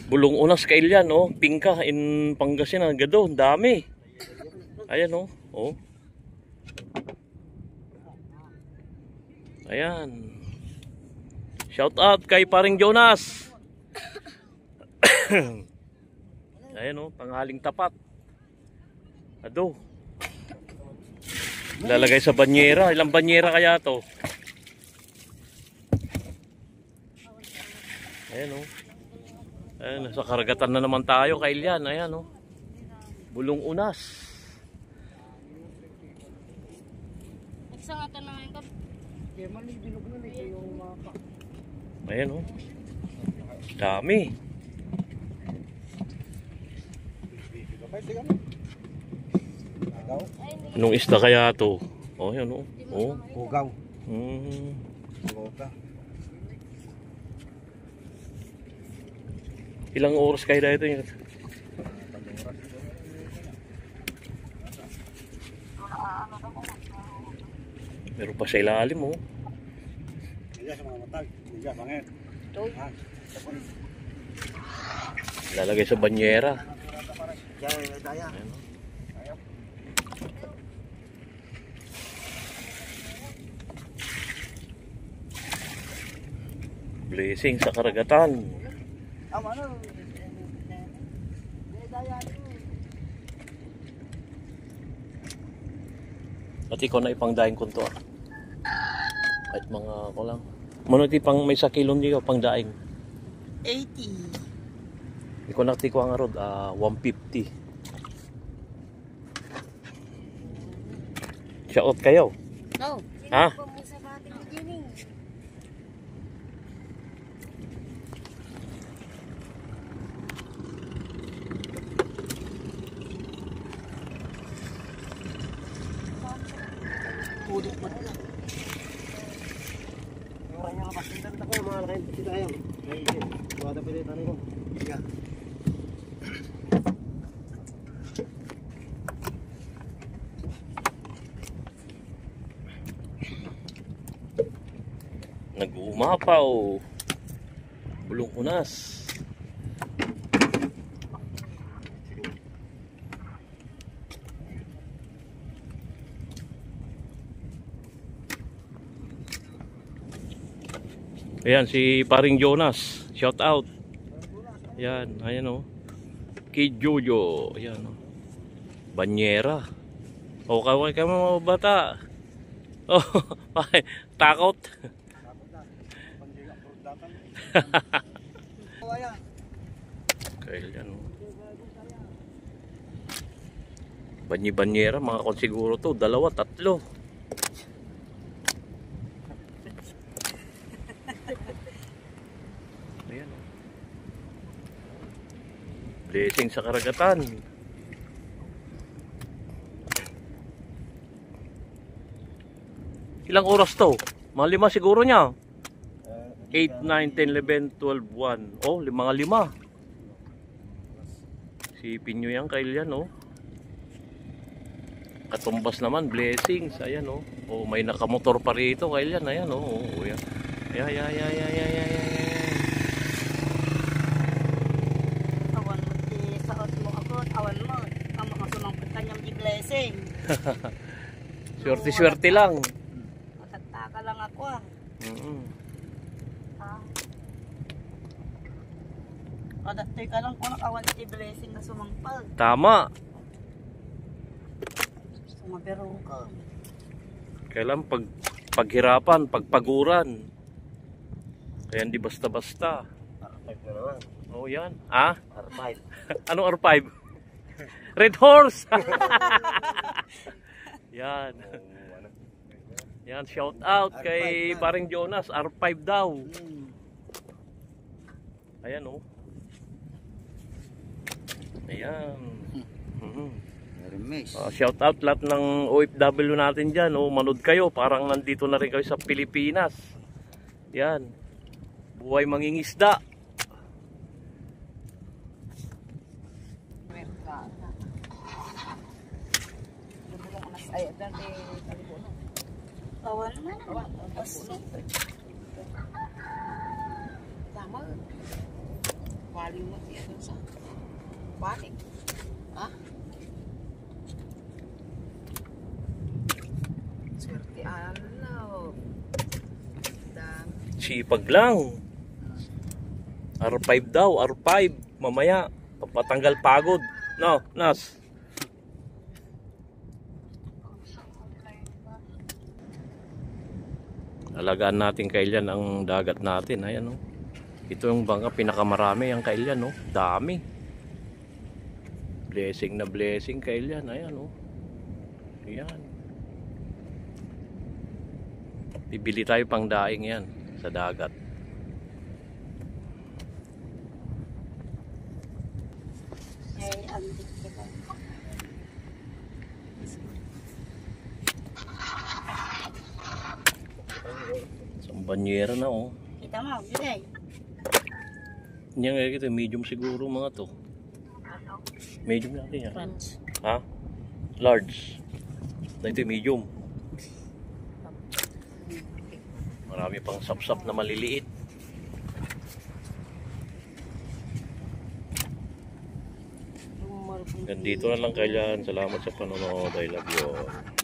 Bulong unas kailyan, oh. Pingka in Pangasinan, gado, dami. Ayan, oh. Oh. Ayan. Shout out kay paring Jonas. Ayan, oh, tanghaling tapat. Ado. Lalagay sa banyera. Ilang banyera kaya to? Ayan, oh. Ayan, sa karagatan na naman tayo, kailyan. Ayan, oh. Bulong unas. Ayan, oh. Dami. Anong isda kaya to? Oh, yan, oh. Oh. Ugaw. Ilang oras kayo dito yun? Meron pa sa ilalim, oh. Lalagay sa banyera. Ayan. Blessing sa karagatan. At ikaw na ipangdaing kunto. Kahit mga ko lang. Mano ti pang may sa kilong di ka pangdaing? 80. Ikaw nakti ko ang arod, 150. Shout out kayo. No. Ha? Pudot mo na. Orangnya lepas pintar tak kau mahal kain tidak ayam. Kalau ada pilih tani kau. Ya. Nag-uumapaw. Bulong unas. Ayan si paring Jonas, shout out. Ayan, ayan, oh. Kid Jojo, ayan, oh. Banyera. O kaway ka mga bata. Oh, takot. Kaya yan, oh. Banyera, mga konsiguro to, 2, 3. Ayan, oh. Blessing sa karagatan. Ilang oras to? Mga 5 siguro niya. 8, 9, 10, 11, 12, 1. Oh, mga 5. Sipin nyo yan, kailyan, oh. Katumbas naman, blessings. Ayan, oh. Oh, may nakamotor pa rito, kailyan. Ayan, oh. Oh, yan. Ayan. Awan mo di saot mo ako. Awan mo. Kamu ang sumangkot kanyang di blessing. Swerte lang. Matataka lang ako, ah. Kadatoy ka lang kung nakawan di blessing na sumangpag. Tama. Sumabero ka. Kailan paghirapan, pagpaguran. Kaya hindi basta-basta. R5 na naman. Oh, yan. Ah? R5. Anong R5? Red Horse. Yan. Yan, shout out R5 kay na. paring Jonas, R5 daw. Ayan, oh. Ayan. Shout out lahat ng OFW natin dyan, oh. Manood kayo, parang nandito na rin kayo sa Pilipinas. Yan. Buhay mangingisda. Awan man. Tama. Baliw mo siya doon sa balik. Ha? Swerte alaw. Dami. Sipag lang. R5 daw, R5. Mamaya, papatanggal pagod. No, Nas. Alagaan natin kailan ang dagat natin. Ayan, oh. Ito yung bangka pinakamarami ang kailan, oh. Dami. Blessing na blessing kailan. Ayan, oh. Ayan. Bibili tayo pang daing yan sa dagat. Ay, antik ka ba? Isang banyera na, oh. Kita mo, Juday. Yan nga ito, medium siguro mga to. Medium natin yan. Crunch. Ha? Large. Ito medium. Marami pang sapsap na maliliit. Ganito na lang kailan. Salamat sa panonood. I love you all.